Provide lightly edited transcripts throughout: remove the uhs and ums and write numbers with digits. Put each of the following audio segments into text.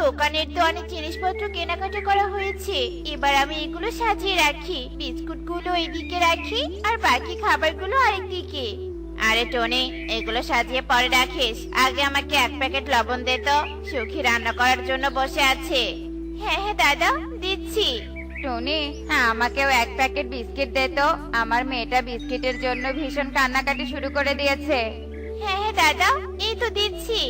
দোকানের তো অনেক জিনিসপত্র কেনাকাটা করা হয়েছে। এবার আমি এগুলো সাজিয়ে রাখি, বিস্কুটগুলো এইদিকে রাখি আর বাকি খাবারগুলো আরেকদিকে। আরে টনি, এগুলো সাজিয়ে পরে রাখিস, আগে আমাকে 1 প্যাকেট লবণ দে তো। সুখী রান্না করার জন্য বসে আছে। হ্যাঁ হ্যাঁ দাদা, দিচ্ছি। টনি, আমাকেও 1 প্যাকেট বিস্কিট দে তো। আমার মেয়েটা বিস্কিটের জন্য ভীষণ কান্নাকাটি শুরু করে দিয়েছে। হ্যাঁ হ্যাঁ দাদা, এই তো দিচ্ছি।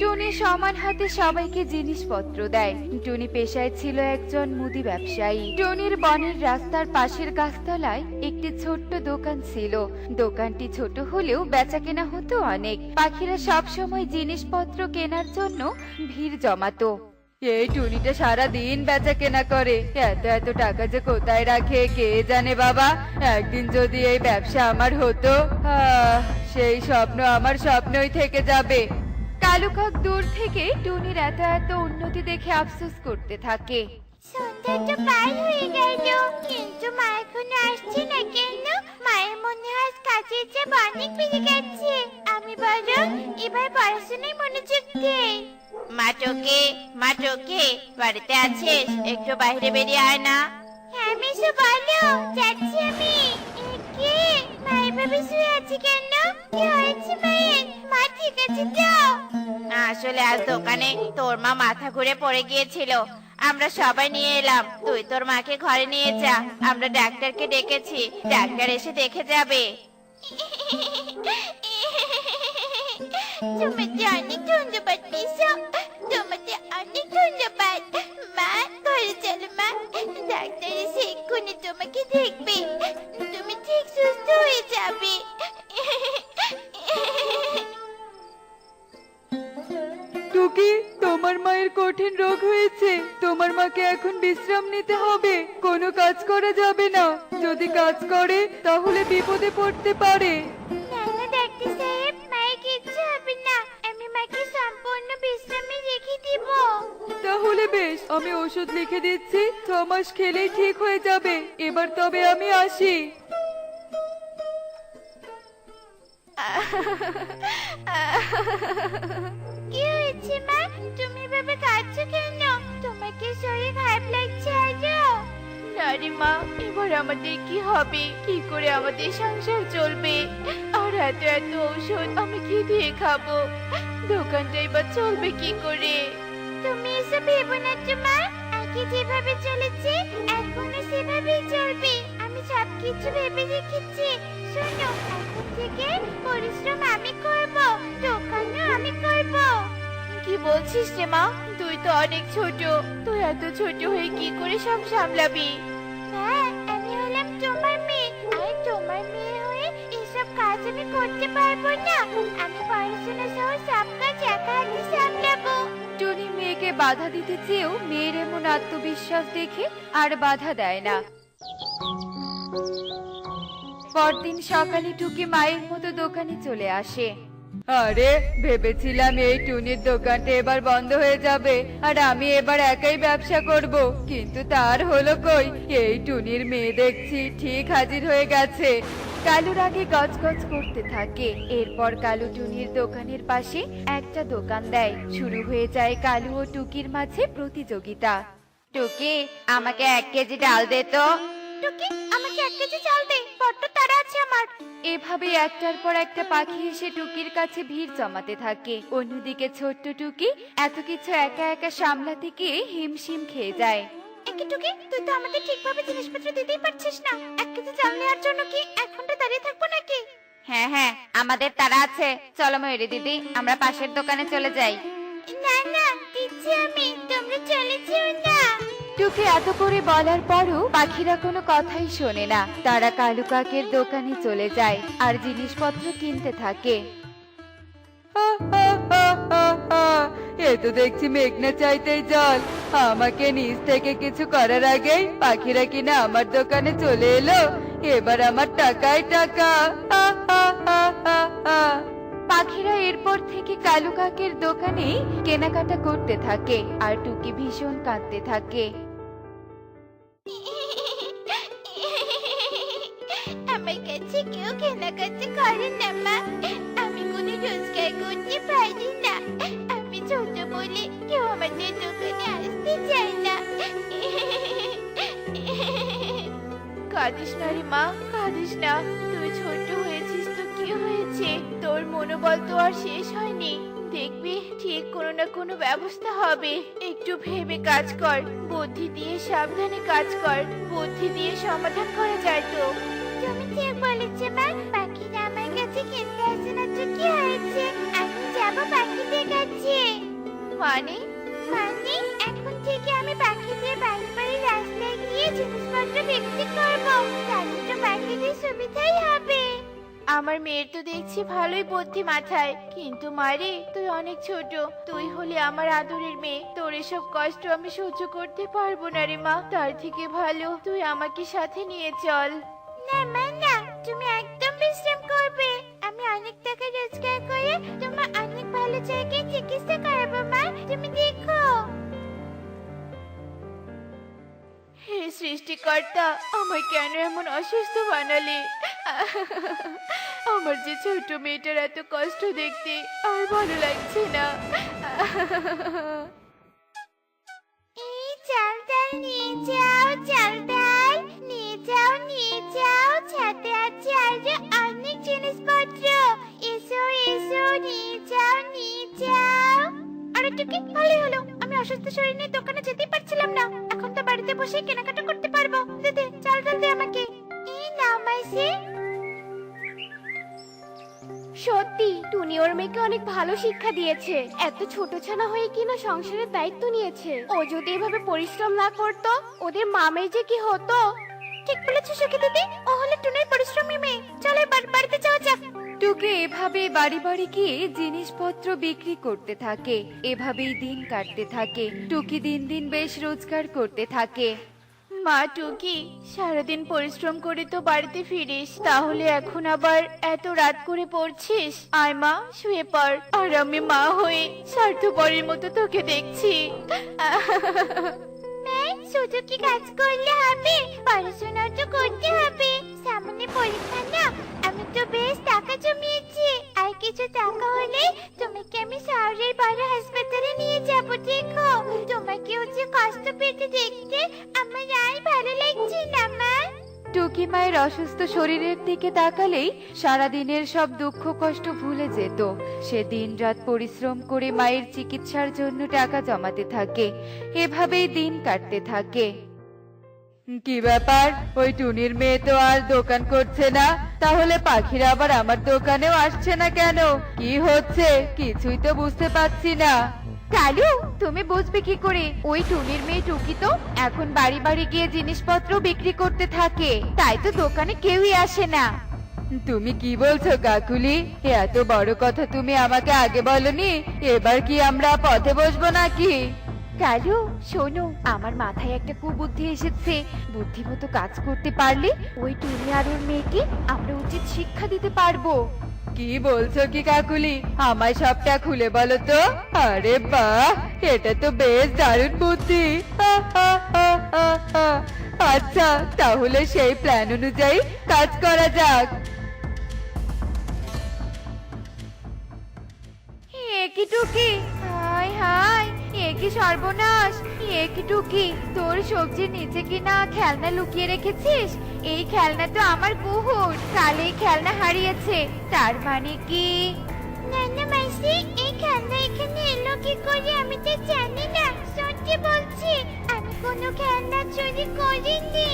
টুনি সমান হাতে সবাইকে জিনিসপত্র দেয়। টুনি পেশায় ছিল একজন মুদি ব্যবসায়ী। টুনির বনের রাস্তার পাশের গাছতলায় একটি ছোট্ট দোকান ছিল। দোকানটি ছোট হলেও বেচাকেনা হতো অনেক। পাখিরা সব সময় জিনিসপত্র কেনার জন্য ভিড় জমাতো। এই টুনিটা সারা দিন বেচা কেনা করে, এত এত টাকা যে কোথায় রাখে কে জানে বাবা। একদিন যদি এই ব্যবসা আমার হতো, সেই স্বপ্ন আমার স্বপ্নই থেকে যাবে। কালু কাক দূর থেকে টুনির এত এত উন্নতি দেখে আফসোস করতে থাকে। সন্ধ্যা তো পার হয়ে গেল, কিন্তু মা এখনো আসছে না কেন? মায়ের মনে হয় আজ কাজের চাপ অনেক বেড়ে গেছে। আমি বরং এবার পড়াশোনায় মনোযোগ দেই। মা টোকে, বাড়িতে আছিস? একটু বাইরে বেরিয়ে আয় না। হ্যাঁ মিশু, বলো, যাচ্ছি আমি। কে মা এভাবে শুয়ে আছে কেন? কি হয়েছে মায়ের? মা ঠিক আছে তো? আসলে আজ দোকানে তোর মা মাথা ঘুরে পড়ে গিয়েছিল, আমরা সবাই নিয়ে এলাম। তুই তোর মাকে ঘরে নিয়ে যা, আমরা ডাক্তারকে ডেকেছি, ডাক্তার এসে দেখে যাবে। তোমাকে অনেক ধন্যবাদ মিশু, তোমাকে অনেক ধন্যবাদ। মা, ঘরে চলো মা, ডাক্তার এসে এক্ষুনি তোমাকে দেখবে, তুমি ঠিক সুস্থ হয়ে যাবে। টুকি, তোমার মায়ের কঠিন রোগ হয়েছে, তোমার মাকে এখন বিশ্রাম নিতে হবে। কোনো কাজ করা যাবে না, যদি কাজ করে তাহলে বিপদে পড়তে পারে। না না ডাক্তার সাহেব, মায়ের কিচ্ছু হবে না, আমি মাকে সম্পূর্ণ বিশ্রামে রেখে দিব। তাহলে বেশ, আমি ওষুধ লিখে দিচ্ছি, 6 মাস খেলেই ঠিক হয়ে যাবে। এবার তবে আমি আসি। কি হয়েছে মা? তুমি এভাবে কাঁদছো কেন? তোমাকে শরীর খারাপ লাগছে আজও? না রে মা, এবার আমাদের কি হবে? কি করে আমাদের সংসার চলবে? আর এত এত ঔষধ আমি কি দিয়ে খাবো? দোকানটা এবার চলবে কি করে? তুমি এসব ভেবো না তো মা, আগে যেভাবে চলেছে এখনো সেভাবেই চলবে। আমি সবকিছু ভেবে রেখেছি। শোনো, এখন থেকে পরিশ্রম আমি করব, দোকানও আমি করব। কি বলছিস রে মা? তুই তো অনেক ছোট, তুই এত ছোট হয়ে কি করে সব সামলাবি? হ্যাঁ, আমি হলাম তোমার মেয়ে, আর তোমার মেয়ে হয়ে এসব কাজ আমি করতে পারবো না। আমি পড়াশোনা সহ সব কাজ একা হাতে সামলাবো। টুনি মেয়েকে বাধা দিতে চেয়েও মেয়ের এমন আত্মবিশ্বাস দেখে আর বাধা দেয় না। পরদিন সকালে টুকি মায়ের মতো দোকানে চলে আসে। আরে, ভেবেছিলাম এই টুনির দোকানটা এবার বন্ধ হয়ে যাবে আর আমি এবার একাই ব্যবসা করব, কিন্তু তার হলো কই। এই টুনির মেয়ে দেখছি ঠিক হাজির হয়ে গেছে। কালুর আগে গজগজ করতে থাকে। এরপর কালু টুনির দোকানের পাশে একটা দোকান দেয়। শুরু হয়ে যায় কালু ও টুকির মাঝে প্রতিযোগিতা। টুকি, আমাকে 1 কেজি ডাল দে তো। টুকি, আমাকে 1 কেজি চাল দে, বড্ড তাড়া আছে আমার। এভাবে একটার পর একটা পাখি এসে টুকির কাছে ভিড় জমাতে থাকে। অন্যদিকে ছোট্ট টুকি এত কিছু একা একা সামলাতে গিয়ে হিমশিম খেয়ে যায়। একে টুকি, তুই তো আমাদের ঠিকভাবে জিনিসপত্র দিতেই পারছিস না। 1 কেজি চাল নেওয়ার জন্য কি 1 ঘন্টা দাঁড়িয়ে থাকবো নাকি? হ্যাঁ হ্যাঁ, আমাদের তাড়া আছে, চলো ময়ূরী দিদি, আমরা পাশের দোকানে চলে যাই। না না, দিচ্ছি আমি, তোমরা চলে যেও না। টুকি এত করে বলার পরও পাখিরা কোনো কথাই শোনে না। তারা কালু কাকের দোকানে চলে যায় আর জিনিসপত্র কিনতে থাকে। এ তো দেখছি মেঘনা চাইতেই জল। আমাকে নিচ থেকে কিছু করার আগেই পাখিরা কিনা আমার দোকানে চলে এলো। এবার আমার টাকাই টাকা। পাখিরা এরপর থেকে কালু কাকের দোকানে কেনাকাটা করতে থাকে আর টুকি ভীষণ কাঁদতে থাকে। আমার কাছে কেউ কেনাকাটা করে না মা, আমি কোনো রোজগার করতে পারি না। আমি ছোট বলে কেউ আমাদের দোকানে কাঁদিস না রে মা, কাঁদিস না। তুই ছোট হয়েছিস তো কি হয়েছে, তোর মনোবল তো আর শেষ হয়নি। দেখবি ঠিক কোনো না কোনো ব্যবস্থা হবে। একটু ভেবে কাজ কর, বুদ্ধি দিয়ে সাবধানে কাজ কর, বুদ্ধি দিয়ে সমাধান করা যায় তো। তুমি ঠিক বলেছো মা, পাখিরা আমার কাছে খেলতে আসে না তো কি হয়েছে, আমি যাব পাখিদের কাছে। মানে মানে এখন থেকে আমি পাখিদের বাড়ি বাড়ি রাস্তায় গিয়ে জিনিসপত্র বিক্রি করবো, তাহলে তো পাখিদের সুবিধাই হবে। আমার মেয়ের তো দেখছি ভালোই বুদ্ধি মাথায়, কিন্তু মারে তুই অনেক ছোট, তুই হলে আমার আদরের মেয়ে, তোর এসব কষ্ট আমি সহ্য করতে পারবো না রে মা। তার থেকে ভালো তুই আমাকে সাথে নিয়ে চল। না মা না, তুমি একদম বিশ্রাম করবে। আমি অনেক টাকা রোজগার করে তোমার অনেক ভালো জায়গায় চিকিৎসা করাবো মা, তুমি দেখো। হে সৃষ্টিকর্তা, আমায় কেন এমন অসুস্থ বানালে? আমার যে ছোট মেয়েটার এত কষ্ট দেখতে আর ভালো লাগছে না। এই চাল ডাল নিয়ে যাও, চাল ডাল নিয়ে যাও, নিয়ে যাও। ছাদে আছে আরো অনেক জিনিসপত্র, এসো এসো, নিয়ে যাও, নিয়ে যাও। আরে টুকি, ভালোই হলো, আমি অসুস্থ শরীর নিয়ে দোকানে যেতেই পারছিলাম না, এখন তো বাড়িতে বসে কেনাকাটা করতে পারবো। দে দে, চাল ডাল দে আমাকে। এই নাও মাসি। সত্যি টুনি ওর মেয়েকে অনেক ভালো শিক্ষা দিয়েছে। এত ছোট ছানা হয়ে কিনা সংসারের দায়িত্ব নিয়েছে। ও যদি এভাবে পরিশ্রম না করতো, ওদের মামের যে কি হতো। ঠিক বলেছো সখী দিদি, ও হলো টুনির পরিশ্রমী মেয়ে। চলো এবার বাড়িতে যাওয়া যাক। টুকি এভাবে বাড়ি বাড়ি গিয়ে জিনিসপত্র বিক্রি করতে থাকে। এভাবেই দিন কাটতে থাকে। টুকি দিন দিন বেশ রোজগার করতে থাকে। মা টুকি, সারাদিন পরিশ্রম করে তো বাড়িতে ফিরিস, তাহলে এখন আবার এত রাত করে পড়ছিস? আয় মা, শুয়ে পড়। আর আমি মা হয়ে স্বার্থপরের মতো তোকে দেখছি। শুধু কি কাজ করলে হবে, পড়াশোনা তো করতে হবে। সামনে পরীক্ষা না, আমি তো বেশ টাকা জমিয়েছি। আর কিছু টাকা হলে তোমাকে আমি শহরের বড় হাসপাতালে নিয়ে যাব, দেখো। তোমাকেও যে কষ্ট পেতে দেখতে আমার আর ভালো লাগছে না মা। টুকি মায়ের অসুস্থ শরীরের দিকে তাকালেই সারাদিনের সব দুঃখ কষ্ট ভুলে যেত। সে দিনরাত পরিশ্রম করে মায়ের চিকিৎসার জন্য টাকা জমাতে থাকে। এভাবেই দিন কাটতে থাকে। কি ব্যাপার, ওই টুনির মেয়ে তো আর দোকান করছে না, তাহলে পাখিরা আবার আমার দোকানেও আসছে না কেন? কি হচ্ছে কিছুই তো বুঝতে পারছি না। কালু, তুমি বুঝবে কি করে? ওই টুনির মেয়ে টুকি তো এখন বাড়ি বাড়ি গিয়ে জিনিসপত্র বিক্রি করতে থাকে, তাই তো দোকানে কেউই আসে না। তুমি কি বলছো কাকুলি? এত বড় কথা তুমি আমাকে আগে বলনি। এবার কি আমরা পথে বসবো নাকি? কালু শোনো, আমার মাথায় একটা কুবুদ্ধি এসেছে। বুদ্ধিমতো কাজ করতে পারলে ওই টুনি আর ওর মেয়েকে আমরা উচিত শিক্ষা দিতে পারবো। কি বলছো কি কাকুলি? আমায় সবটা খুলে বলো তো। আরে বাহ, এটা তো বেশ দারুণ বুদ্ধি। আচ্ছা, তাহলে সেই প্ল্যান অনুযায়ী কাজ করা যাক। একি টুকি, হায় হায়, একি সর্বনাশ। একি টুকি, তোর সবজির নিচে কিনা খেলনা লুকিয়ে রেখেছিস? এই খেলনা তো আমার কুহুর, কাল এই খেলনা হারিয়েছে। তার মানে কি? না না মাসি, এই খেলনা এখানে এলো কি করে আমি তো জানি না। সত্যি বলছি, আমি কোনো খেলনা চুরি করিনি।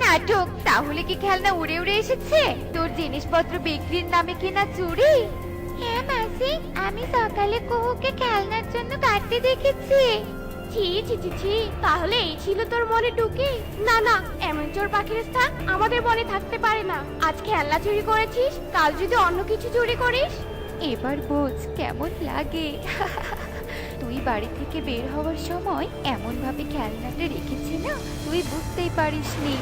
নাটক! তাহলে কি খেলনা উড়ে উড়ে এসেছে? তোর জিনিসপত্র বিক্রির নামে কিনা চুরি? হ্যাঁ মাসি, আমি সকালে কুহুকে খেলনার জন্য কাটতে দেখেছি। ছি ছি ছি ছি, তাহলে এই ছিল তোর মনে টুকি? না না, এমন চোর পাখির স্থান আমাদের মনে থাকতে পারে না। আজ খেলনা চুরি করেছিস, কাল যদি অন্য কিছু চুরি করিস। এবার বোঝ কেমন লাগে। তুই বাড়ি থেকে বের হওয়ার সময় এমন ভাবে খেলনাটা রেখেছি না, তুই বুঝতেই পারিসনি।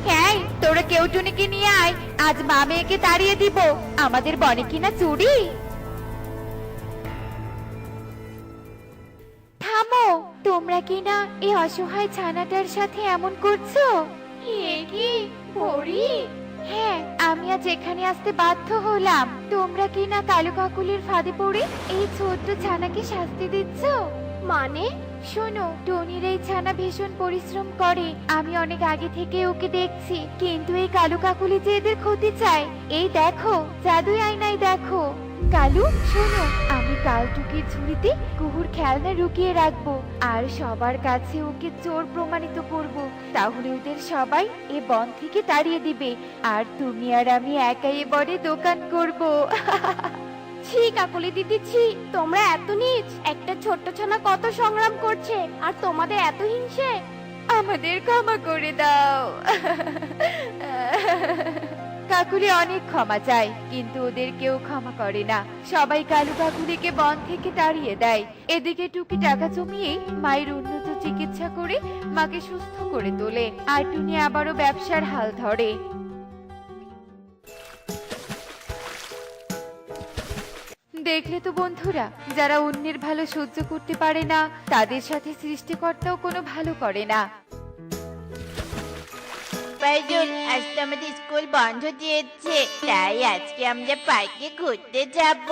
হ্যাঁ, তোরা কেউ টুনিকে নিয়ে আয়, আজ মা মেয়েকে তাড়িয়ে দিব। আমাদের বনে কিনা চুরি। থামো, তোমরা কিনা এই অসহায় ছানাটার সাথে এমন করছো? এ কি পরি? হ্যাঁ, আমি আজ এখানে আসতে বাধ্য হলাম। তোমরা কিনা কালু কাকুলির ফাঁদে পড়ে এই ছোট্ট ছানাকে শাস্তি দিচ্ছ। মানে শোনো, টনির এই ছানা ভীষণ পরিশ্রম করে। আমি অনেক আগে থেকে ওকে দেখছি, কিন্তু এই কালু কাকুলি যে এদের ক্ষতি চায়। এই দেখো, জাদুই আয়নায় দেখো। কালু শোনো, আমি কাল টুকির ঝুড়িতে কুহুর খেলনা লুকিয়ে রাখবো, আর সবার কাছে ওকে চোর প্রমাণিত করব। তাহলে ওদের সবাই এ বন থেকে তাড়িয়ে দিবে, আর তুমি আর আমি একাই এ বনে দোকান করব। ছি কাকুলি দিদি, ছি, তোমরা এত নীচ। একটা ছোট্ট ছানা কত সংগ্রাম করছে, আর তোমাদের এত হিংসে। আমাদের ক্ষমা করে দাও। কাকুলি অনেক ক্ষমা চায়, কিন্তু ওদের কেউ ক্ষমা করে না। সবাই কালু কাকুলিকে বন থেকে তাড়িয়ে দেয়। এদিকে টুকি টাকা জমিয়ে মায়ের উন্নত চিকিৎসা করে মাকে সুস্থ করে তোলে, আর টুনি আবারও ব্যবসার হাল ধরে। দেখলে তো বন্ধুরা, যারা অন্যের ভালো সহ্য করতে পারে না, তাদের সাথে সৃষ্টিকর্তাও কোনো ভালো করে না। পাইজুল, আজ তো আমাদের স্কুল বন্ধ দিয়েছে, তাই আজকে আমরা পার্কে ঘুরতে যাব।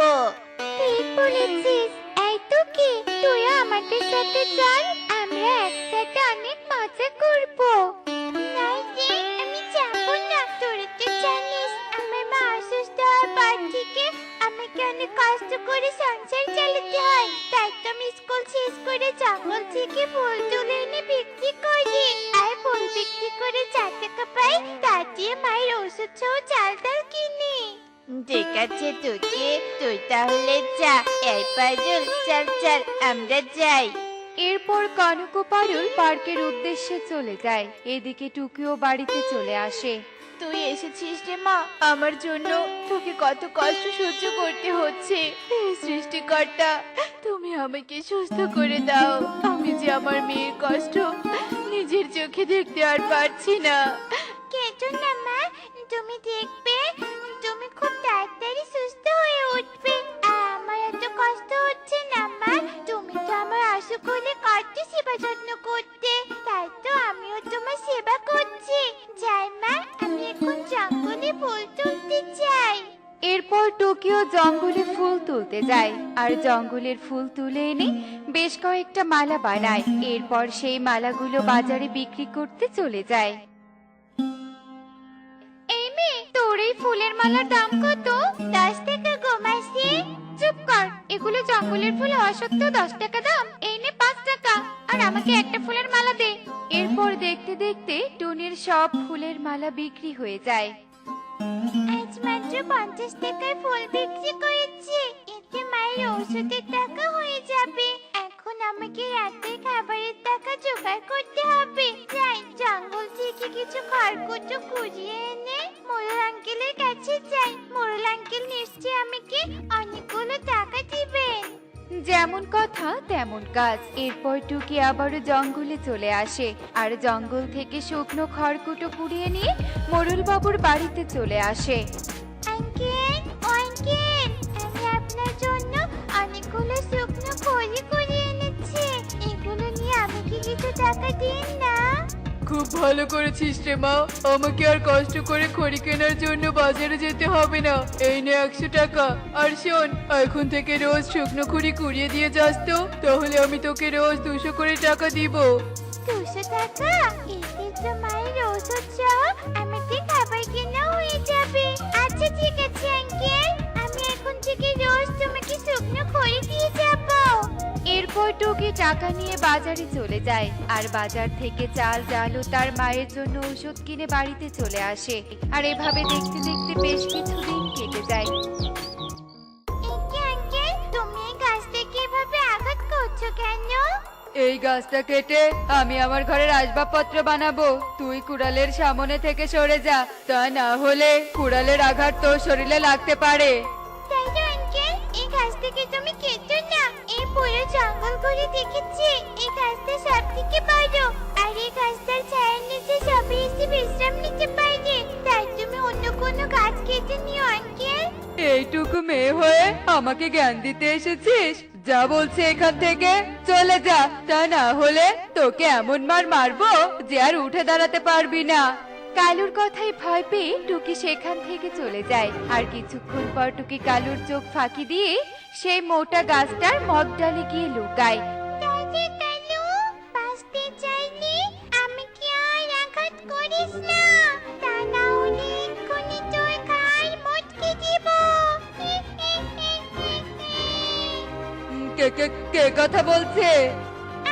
ঠিক বলেছিস। এই তো কি, তুইও আমাদের সাথে চল, আমরা একসাথে অনেক মজা করব। না রে, আমি যাব না। তোরা তো জানিস আমার মা অসুস্থ হওয়ার পর থেকে আমাকে অনেক কষ্ট করে সংসার চালাতে হয়। তাই তো আমি স্কুল শেষ করে জঙ্গল থেকে ফুল তুলে এনে বিক্রি করি, আর ফুল বিক্রি করে যা টাকা পাই তা দিয়ে মায়ের ওষুধ সহ চাল ডাল কিনি। ঠিক আছে টুকি, তুই তাহলে যা। এই পাইজুল, চল চল আমরা যাই। এরপর কনক ও পারুল পার্কের উদ্দেশ্যে চলে যায়। এদিকে টুকিও বাড়িতে চলে আসে। তুই এসেছিস রে মা, আমার জন্য তোকে কত কষ্ট সহ্য করতে হচ্ছে। হে সৃষ্টিকর্তা, তুমি আমাকে সুস্থ করে দাও। আমি যে আমার মেয়ের কষ্ট নিজের চোখে দেখতে আর পারছি না। কেঁদো না মা, তুমি দেখবে তুমি খুব তাড়াতাড়ি সুস্থ হয়ে উঠবে। আর আমার এত কষ্ট হচ্ছে না মা, তুমি তো আমার অসুখ হলে কত সেবা যত্ন করতে, তাই তো আমিও তোমার সেবা করছি। যাই মা, আমি এখন জঙ্গলে ফুল তুলতে চাই। এরপর টোকিও জঙ্গলে ফুল তুলতে যায়, আর জঙ্গলের ফুল তুলে এনে বেশ কয়েকটা মালা বানায়। এরপর সেই মালাগুলো বাজারে বিক্রি করতে চলে যায়। এই মেয়ে, তোর এই ফুলের মালার দাম কত? 10 টাকা গো মাসি। চুপ কর, এগুলো জঙ্গলের ফুল হওয়া সত্ত্বেও 10 টাকা দাম। এই নে 5 টাকা, আর আমাকে একটা ফুলের মালা দে। এরপর দেখতে দেখতে টুনির সব ফুলের মালা বিক্রি হয়ে যায়। আজ মাত্র 50 টাকায় ফুল বিক্রি করেছি, এতে মায়ের ওষুধের টাকা হয়ে যাবে। এখন আমাকে রাতের খাবারের টাকা জোগাড় করতে হবে। যাই, জঙ্গল থেকে কিছু খড়কুটো কুড়িয়ে এনে মোরল আঙ্কেলের কাছে যাই। মোরল আঙ্কেল নিশ্চয়ই আমাকে অনেকগুলো টাকা দিবেন। যেমন কথা তেমন কাজ। এরপর টুকি আবারও জঙ্গলে চলে আসে, আর জঙ্গল থেকে শুকনো খড়কুটো কুড়িয়ে নিয়ে মোরল বাবুর বাড়িতে চলে আসে। আঙ্কেল, ও আঙ্কেল, আমি আপনার জন্য অনেকগুলো শুকনো খড়ি কুড়িয়ে এনেছি। এগুলো নিয়ে আমাকে কিছু টাকা দিন না। খুব ভালো করেছিস রে মা, আমাকে আর কষ্ট করে খড়ি কেনার জন্য বাজারে যেতে হবে না। এই নে 100 টাকা। আর শোন, এখন থেকে রোজ শুকনো খড়ি কুড়িয়ে দিয়ে যাস তো, তাহলে আমি তোকে রোজ 200 করে টাকা দিব। 200 টাকা? এতে তো মায়ের ওষুধ সহ আমাদের খাবার কেনা হয়ে যাবে। আচ্ছা ঠিক আছে আঙ্কেল, আমি এখন থেকে রোজ তোমাকে শুকনো খড়ি দিয়ে যাবো। এরপর টুকি টাকা নিয়ে বাজারে চলে যায়, আর বাজার থেকে চাল ডাল ও তার মায়ের জন্য ওষুধ কিনে বাড়িতে চলে আসে। আর এভাবে দেখতে দেখতে বেশ কিছুদিন কেটে যায়। একে আঙ্কেল, তুমি এই গাছটাকে এভাবে আঘাত করছো কেন? এই গাছটা কেটে আমি আমার ঘরের আসবাবপত্র বানাবো। তুই কুড়ালের সামনে থেকে সরে যা, তা না হলে কুড়ালের আঘাত তোর শরীরে লাগতে পারে। তাই তো আঙ্কেল, এই গাছটাকে তুমি কেটো না। এই পুরো জঙ্গল ঘুরে দেখেছি, এই গাছটা সব থেকে বড়, আর এই গাছটার ছায়ার নিচে সবাই এসে বিশ্রাম নিতে পারে। তাই তুমি অন্য কোনো গাছ কেটে নিও আঙ্কেল। এইটুকু মেয়ে হয়ে আমাকে জ্ঞান দিতে এসেছিস? যা বলছে এখান থেকে চলে যা, তা না হলে তোকে এমন মার মারবো যে আর উঠে দাঁড়াতে পারবি না। কালুর কথায় ভয় পেয়ে টুকি সেখান থেকে চলে যায়। আর কিছুক্ষণ পর টুকি কালুর চোখ ফাঁকি দিয়ে সেই মোটা গাছটার মগডালে গিয়ে লুকায়। তাই যে কালু, কে কে কে কথা বলছে?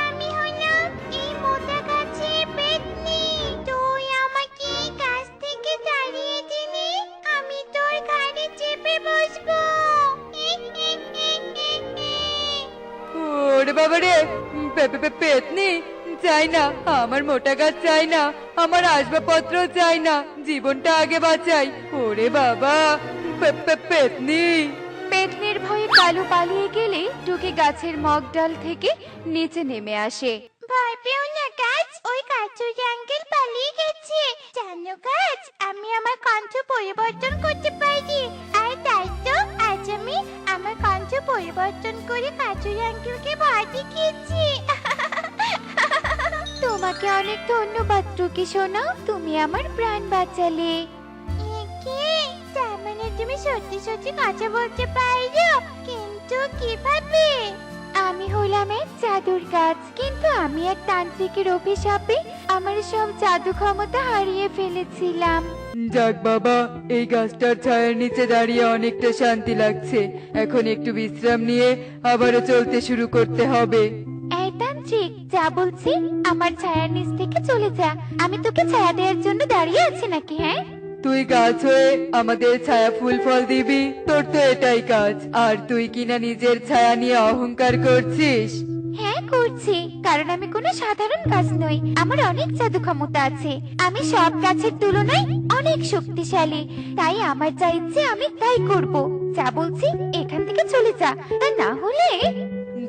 আমি হলাম এই মোটা গাছের পেতনি। তুই আমাকে এই গাছ থেকে তাড়িয়ে দিলে আমি তোর ঘাড়ে চেপে বসবো। ওরে বাবা রে, পেতনি চাই না, আমার মোটা গাছ চাই না, আমার আসবাবপত্র চাই না, জীবনটা আগে বাঁচাই। ওরে বাবা, পেতনি। পেতনির ভয়ে কালু পালিয়ে গেলে টুকি গাছের মগ ডাল থেকে নিচে নেমে আসে। ভয় পেও না গাছ, ওই কাঠুরি আঙ্কেল পালিয়ে গেছে। জানো গাছ, আমি আমার কণ্ঠ পরিবর্তন করতে পারি। আর তাই তো আজ আমি আমার কণ্ঠ পরিবর্তন করে কাঠুরি আঙ্কেলকে ভয় দেখিয়েছি। তোমাকে অনেক ধন্যবাদ টুকি সোনা, তুমি আমার প্রাণ বাঁচালে। একে, তার মানে তুমি সত্যি সত্যি কথা বলতে পারো? কিন্তু কিভাবে? আমি হলাম এক জাদুর গাছ, কিন্তু আমি এক তান্ত্রিকের অভিশাপে আমার সব জাদু ক্ষমতা হারিয়ে ফেলেছিলাম। যাক বাবা, এই গাছটার ছায়ার নিচে দাঁড়িয়ে অনেকটা শান্তি লাগছে। এখন একটু বিশ্রাম নিয়ে আবারও চলতে শুরু করতে হবে। এই তান্ত্রিক, যা বলছি আমার ছায়ার নিচ থেকে চলে যা। আমি তোকে ছায়া দেওয়ার জন্য দাঁড়িয়ে আছি নাকি? হ্যাঁ, তুই গাছ হয়ে আমাদের ছায়া ফুল ফল দিবি, তোর তো এটাই কাজ। আর তুই কিনা নিজের ছায়া নিয়ে অহংকার করছিস। হ্যাঁ করছি, কারণ আমি কোনো সাধারণ গাছ নই, আমার অনেক জাদু ক্ষমতা আছে। আমি সব গাছের তুলনায় অনেক শক্তিশালী, তাই আমার যা ইচ্ছে আমি তাই করব। যা বলছি এখান থেকে চলে যা, তা না হলে।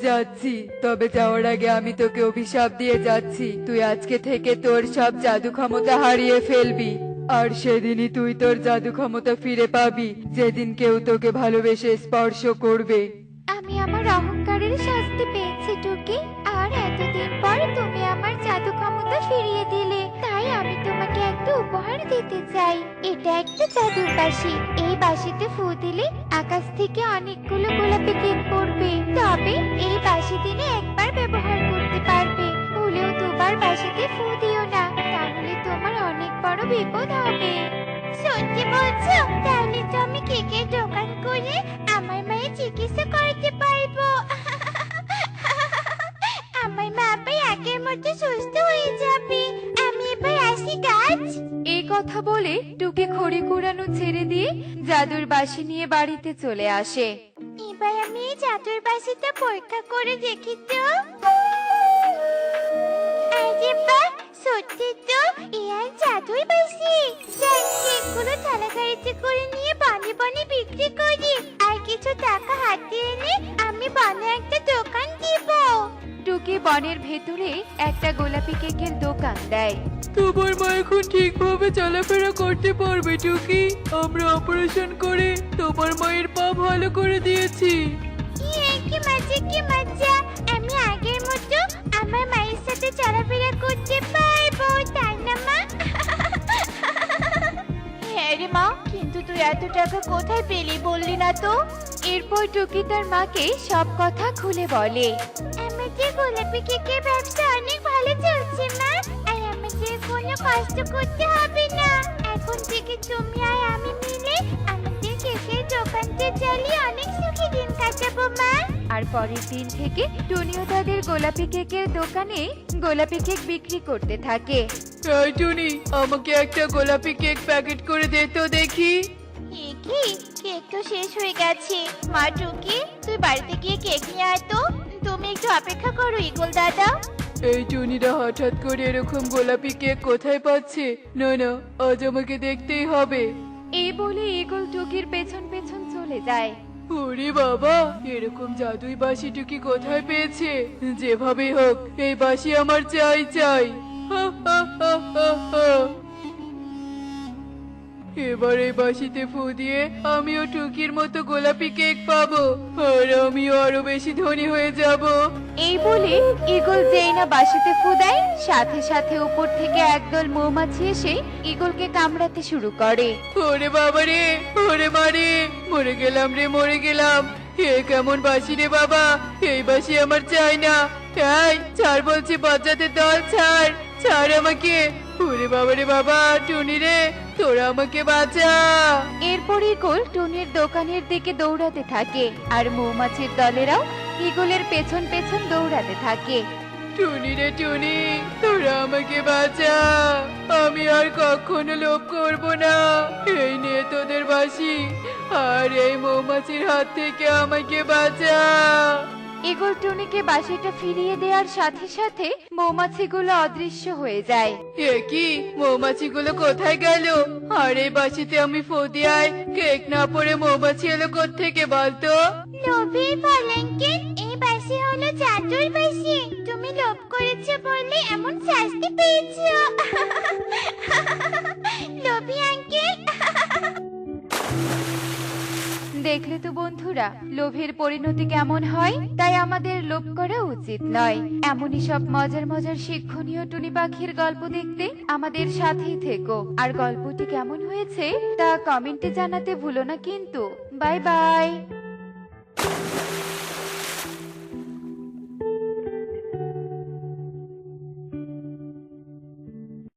যাচ্ছি, তবে যাওয়ার আগে আমি তোকে অভিশাপ দিয়ে যাচ্ছি, তুই আজকে থেকে তোর সব জাদু ক্ষমতা হারিয়ে ফেলবি। আর সেদিনই তুই তোর জাদু ক্ষমতা ফিরে পাবি, যেদিন কেউ তোকে ভালোবেসে স্পর্শ করবে। আমি আমার অহংকারের শাস্তি পেয়েছি টুকি, আর এতদিন পর তুমি আমার জাদু ক্ষমতা ফিরিয়ে দিলে, তাই আমি তোমাকে একটা উপহার দিতে চাই। এটা একটা জাদুর বাঁশি, এই বাঁশিতে ফু দিলে আকাশ থেকে অনেকগুলো গোলাপি কেক পড়বে। তবে এই বাঁশি দিনে একবার ব্যবহার করতে পারবে, ভুলেও দুবার বাঁশিতে ফু দিও না, তাহলে তোমার অনেক বড় বিপদ হবে। সত্যি বলছো? তাহলে তো আমি কেকের দোকান করে আমার মায়ের চিকিৎসা করতে পারবো। আমার মা আবার আগের মতো সুস্থ হয়ে যাবে। আমি এবার আসি গাছ। এই কথা বলে টুকি খড়ি কুড়ানো ছেড়ে দিয়ে জাদুর বাঁশি নিয়ে বাড়িতে চলে আসে। এবার আমি এই জাদুর বাঁশিটা পরীক্ষা করে দেখি তো। আরে বাহ, সত্যি তো এ আর জাদুর বাঁশি। যাই, কেকগুলো থালা গাড়িতে করে নিয়ে বনে বনে বিক্রি করি, আর কিছু টাকা হাতে এনে আমি বনে একটা দোকান দিব। টুকি বনের ভেতরে একটা গোলাপি কেকের দোকান দেয়। তোমার মা এখন ঠিকভাবে চলাফেরা করতে পারবে টুকি। আমরা অপারেশন করে তোমার মায়ের পা ভালো করে দিয়েছি। কি মজা, কি মজা! আমি আগের মতো আমার মায়ের সাথে চলাফেরা করতে পারবো, তাই না মা? হ্যাঁ রে মা, কিন্তু তুই এত টাকা কোথায় পেলি বললি না তো? এরপর টুকি তার মাকে সব কথা খুলে বলে। আমাদের গোলাপি কেকের ব্যবসা অনেক ভালো চলছে মা, আর আমাদের কোনো কষ্ট করতে হবে না। এখন থেকে তুমি আর আমি মিলে আমাদের কেকের দোকানটা চালিয়ে অনেক সুখী দিন কাটাবো মা। আর পরের দিন থেকে টুনিও তাদের গোলাপি কেকের দোকানে গোলাপি কেক বিক্রি করতে থাকে। এই টুনি, আমাকে একটা গোলাপি কেক প্যাকেট করে দে তো দেখি। এ কি, কেক তো শেষ হয়ে গেছে। মা টুকি, তুই বাড়িতে গিয়ে কেক নিয়ে আয় তো। তুমি একটু অপেক্ষা করো ইগল দাদা। এই টুনিরা হঠাৎ করে এরকম গোলাপি কেক কোথায় পাচ্ছে? না না, আজ আমাকে দেখতেই হবে। এই বলে ইগল টুকির পেছন পেছন চলে যায়। ওরে বাবা, এরকম জাদুই বাঁশি টুকি কোথায় পেয়েছে? যেভাবে হোক এই বাঁশি আমার চাই চাই। হা, হা, হা, হা, হা। এবার এই বাঁশিতে ফু দিয়ে আমিও টুকির মতো গোলাপি কেক পাবো, আর আমিও আরো বেশি ধনী হয়ে যাব। এই বলে ঈগল যেই না বাঁশিতে ফু দেয়, সাথে সাথে উপর থেকে একদল মৌমাছি এসে ঈগলকে কামড়াতে শুরু করে। ওরে বাবা রে, ওরে মারে, মরে গেলাম রে, মরে গেলাম। এ কেমন বাঁশি রে বাবা, এই বাঁশি আমার চাই না। এই ছাড় বলছি, বজ্জাতের দল, ছাড়, ছাড় আমাকে। ওরে বাবা রে বাবা, টুনি রে, তোরা আমাকে বাঁচা। এরপর ঈগল টুনির দোকানের দিকে দৌড়াতে থাকে, আর মৌমাছির দলেরাও ঈগলের পেছন পেছন দৌড়াতে থাকে। টুনি রে টুনি, তোরা আমাকে বাঁচা, আমি আর কখনো লোভ করব না। এই নে তোদের বাঁশি, আর এই মৌমাছির হাত থেকে আমাকে বাঁচা। ঈগল টুনিকে বাঁশিটা ফিরিয়ে দেওয়ার সাথে সাথে মৌমাছিগুলো অদৃশ্য হয়ে যায়। এ কি, মৌমাছিগুলো কোথায় গেল? আর এই বাঁশিতে আমি ফু দিয়ায় কেক না পড়ে মৌমাছি এলো কোত্থেকে বলতো? লোভী ফলঙ্কিত, এই বাঁশি হলো জাদুর বাঁশি। তুমি লোভ করেছো বলে এমন শাস্তি পেয়েছো। লোভী আঙ্কেল। দেখলে তো বন্ধুরা, লোভের পরিণতি কেমন হয়। তাই আমাদের লোভ করা উচিত নয়। এমনই সব মজার মজার শিক্ষণীয় টুনি পাখির গল্প দেখতে আমাদের সাথেই থেকো। আর গল্পটি কেমন হয়েছে তা কমেন্টে জানাতে ভুলো না কিন্তু। Bye bye.